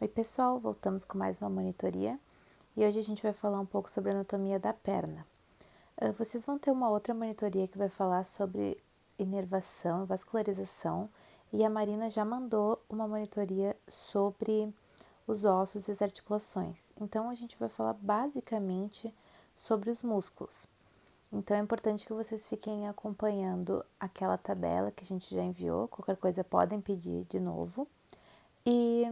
Oi pessoal, voltamos com mais uma monitoria e hoje a gente vai falar um pouco sobre a anatomia da perna. Vocês vão ter uma outra monitoria que vai falar sobre inervação, vascularização, e a Marina já mandou uma monitoria sobre os ossos e as articulações. Então a gente vai falar basicamente sobre os músculos. Então é importante que vocês fiquem acompanhando aquela tabela que a gente já enviou, qualquer coisa podem pedir de novo. E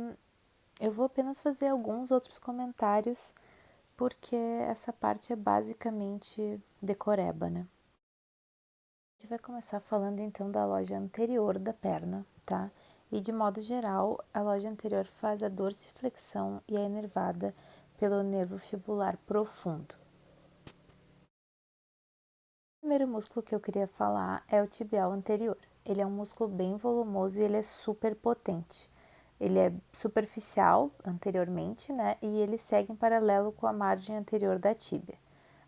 eu vou apenas fazer alguns outros comentários, porque essa parte é basicamente decoreba, né? A gente vai começar falando então da loja anterior da perna, tá? E de modo geral, a loja anterior faz a dorsiflexão e é inervada pelo nervo fibular profundo. O primeiro músculo que eu queria falar é o tibial anterior. Ele é um músculo bem volumoso e ele é super potente. Ele é superficial anteriormente, né? E ele segue em paralelo com a margem anterior da tíbia.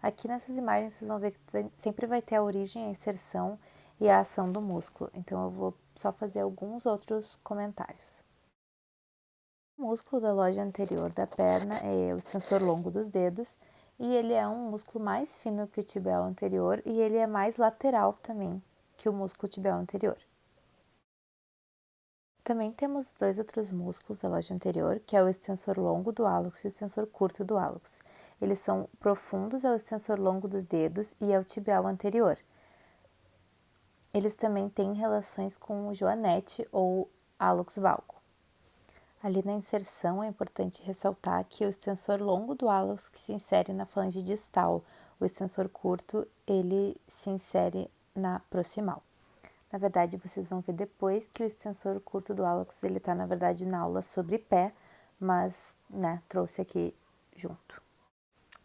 Aqui nessas imagens vocês vão ver que sempre vai ter a origem, a inserção e a ação do músculo. Então eu vou só fazer alguns outros comentários. O músculo da loja anterior da perna é o extensor longo dos dedos e ele é um músculo mais fino que o tibial anterior e ele é mais lateral também que o músculo tibial anterior. Também temos dois outros músculos da loja anterior, que é o extensor longo do hálux e o extensor curto do hálux. Eles são profundos ao extensor longo dos dedos e ao tibial anterior. Eles também têm relações com o joanete ou hálux valgo. Ali na inserção é importante ressaltar que o extensor longo do hálux que se insere na falange distal, o extensor curto, ele se insere na proximal. Na verdade, vocês vão ver depois que o extensor curto do hálux, ele tá, na verdade, na aula sobre pé, mas, né, trouxe aqui junto.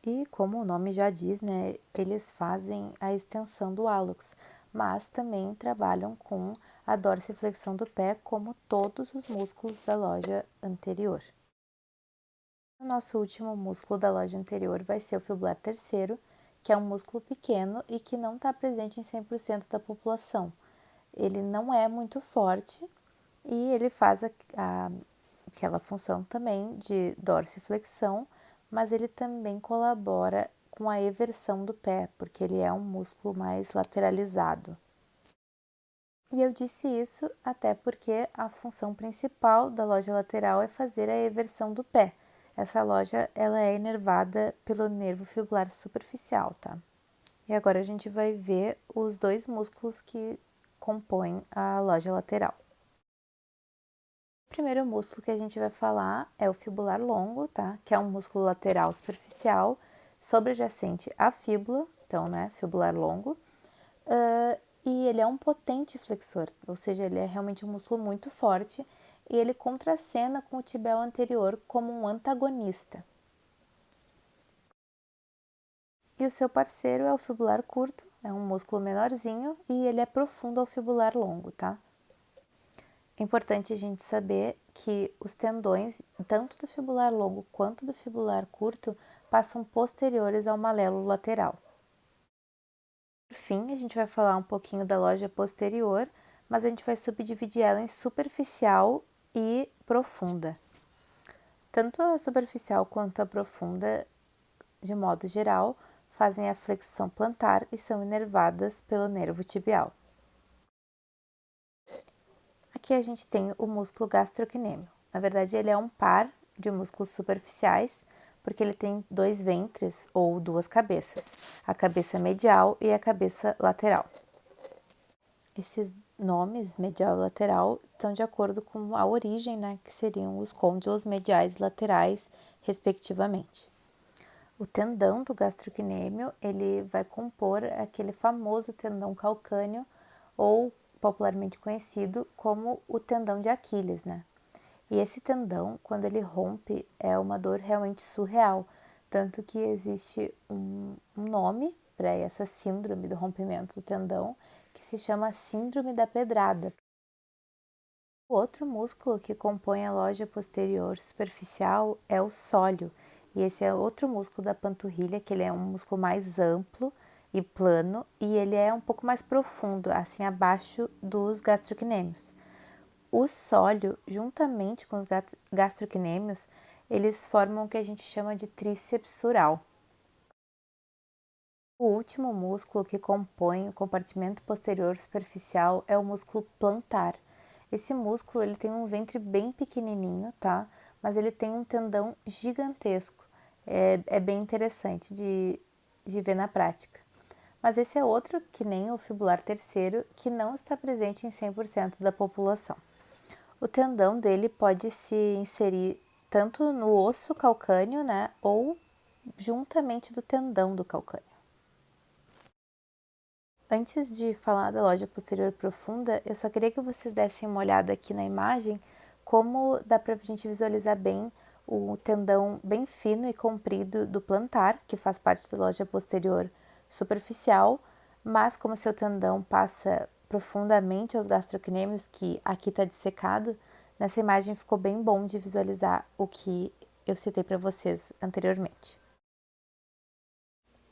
E como o nome já diz, né, eles fazem a extensão do hálux, mas também trabalham com a dorsiflexão do pé, como todos os músculos da loja anterior. O nosso último músculo da loja anterior vai ser o fibular terceiro, que é um músculo pequeno e que não está presente em 100% da população. Ele não é muito forte e ele faz aquela função também de dorsiflexão, mas ele também colabora com a eversão do pé, porque ele é um músculo mais lateralizado. E eu disse isso até porque a função principal da loja lateral é fazer a eversão do pé. Essa loja ela é inervada pelo nervo fibular superficial, tá? E agora a gente vai ver os dois músculos que compõem a loja lateral. O primeiro músculo que a gente vai falar é o fibular longo, tá? Que é um músculo lateral superficial, sobrejacente à fíbula, então, né, fibular longo. E ele é um potente flexor, ou seja, ele é realmente um músculo muito forte e ele contracena com o tibial anterior como um antagonista. E o seu parceiro é o fibular curto, é um músculo menorzinho e ele é profundo ao fibular longo, tá? É importante a gente saber que os tendões, tanto do fibular longo quanto do fibular curto, passam posteriores ao malelo lateral. Por fim, a gente vai falar um pouquinho da loja posterior, mas a gente vai subdividir ela em superficial e profunda. Tanto a superficial quanto a profunda, de modo geral, fazem a flexão plantar e são inervadas pelo nervo tibial. Aqui a gente tem o músculo gastrocnêmio. Na verdade, ele é um par de músculos superficiais, porque ele tem dois ventres ou duas cabeças, a cabeça medial e a cabeça lateral. Esses nomes, medial e lateral, estão de acordo com a origem, né, que seriam os côndilos mediais e laterais, respectivamente. O tendão do gastrocnêmio, ele vai compor aquele famoso tendão calcâneo, ou popularmente conhecido como o tendão de Aquiles, né? E esse tendão, quando ele rompe, é uma dor realmente surreal, tanto que existe um nome para essa síndrome do rompimento do tendão, que se chama síndrome da pedrada. O outro músculo que compõe a loja posterior superficial é o sólio, e esse é outro músculo da panturrilha, que ele é um músculo mais amplo e plano, e ele é um pouco mais profundo, assim abaixo dos gastrocnêmios. O sólio, juntamente com os gastrocnêmios, eles formam o que a gente chama de tríceps sural. O último músculo que compõe o compartimento posterior superficial é o músculo plantar. Esse músculo ele tem um ventre bem pequenininho, tá? Mas ele tem um tendão gigantesco. É bem interessante de ver na prática. Mas esse é outro, que nem o fibular terceiro, que não está presente em 100% da população. O tendão dele pode se inserir tanto no osso calcâneo, né? Ou juntamente do tendão do calcâneo. Antes de falar da loja posterior profunda, eu só queria que vocês dessem uma olhada aqui na imagem, como dá para a gente visualizar bem o tendão bem fino e comprido do plantar, que faz parte da loja posterior superficial, mas como seu tendão passa profundamente aos gastrocnêmios, que aqui está dissecado, nessa imagem ficou bem bom de visualizar o que eu citei para vocês anteriormente.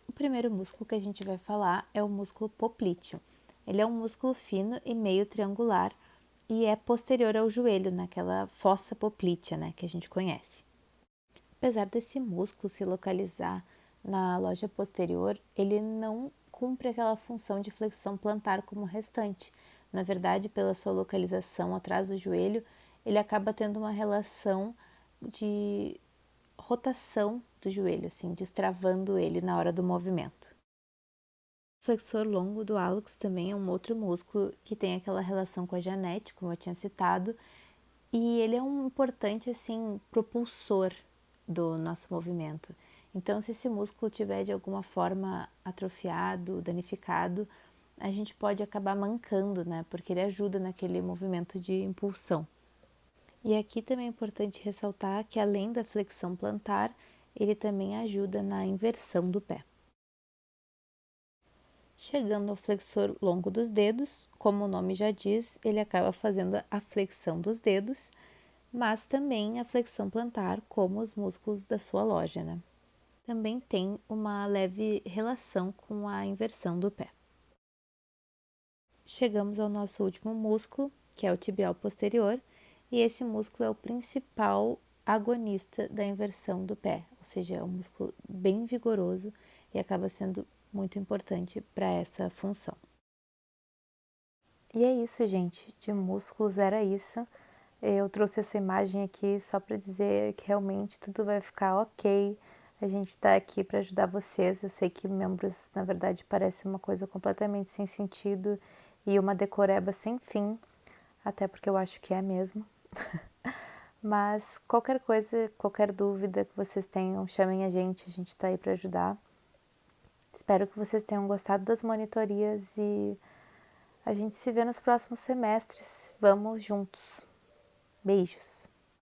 O primeiro músculo que a gente vai falar é o músculo poplíteo. Ele é um músculo fino e meio triangular e é posterior ao joelho, naquela fossa poplítea, né, que a gente conhece. Apesar desse músculo se localizar na loja posterior, ele não cumpre aquela função de flexão plantar como o restante. Na verdade, pela sua localização atrás do joelho, ele acaba tendo uma relação de rotação do joelho, assim, destravando ele na hora do movimento. O flexor longo do hálux também é um outro músculo que tem aquela relação com a janete, como eu tinha citado, e ele é um importante, assim, propulsor do nosso movimento. Então, se esse músculo tiver de alguma forma atrofiado, danificado, a gente pode acabar mancando, né? Porque ele ajuda naquele movimento de impulsão. E aqui também é importante ressaltar que além da flexão plantar, ele também ajuda na inversão do pé. Chegando ao flexor longo dos dedos, como o nome já diz, ele acaba fazendo a flexão dos dedos, mas também a flexão plantar, como os músculos da sua loja, né? Também tem uma leve relação com a inversão do pé. Chegamos ao nosso último músculo, que é o tibial posterior, e esse músculo é o principal agonista da inversão do pé, ou seja, é um músculo bem vigoroso e acaba sendo muito importante para essa função. E é isso, gente, de músculos era isso. Eu trouxe essa imagem aqui só para dizer que realmente tudo vai ficar ok. A gente está aqui para ajudar vocês. Eu sei que membros, na verdade, parece uma coisa completamente sem sentido e uma decoreba sem fim, até porque eu acho que é mesmo. Mas qualquer coisa, qualquer dúvida que vocês tenham, chamem a gente está aí para ajudar. Espero que vocês tenham gostado das monitorias e a gente se vê nos próximos semestres. Vamos juntos. Beijos!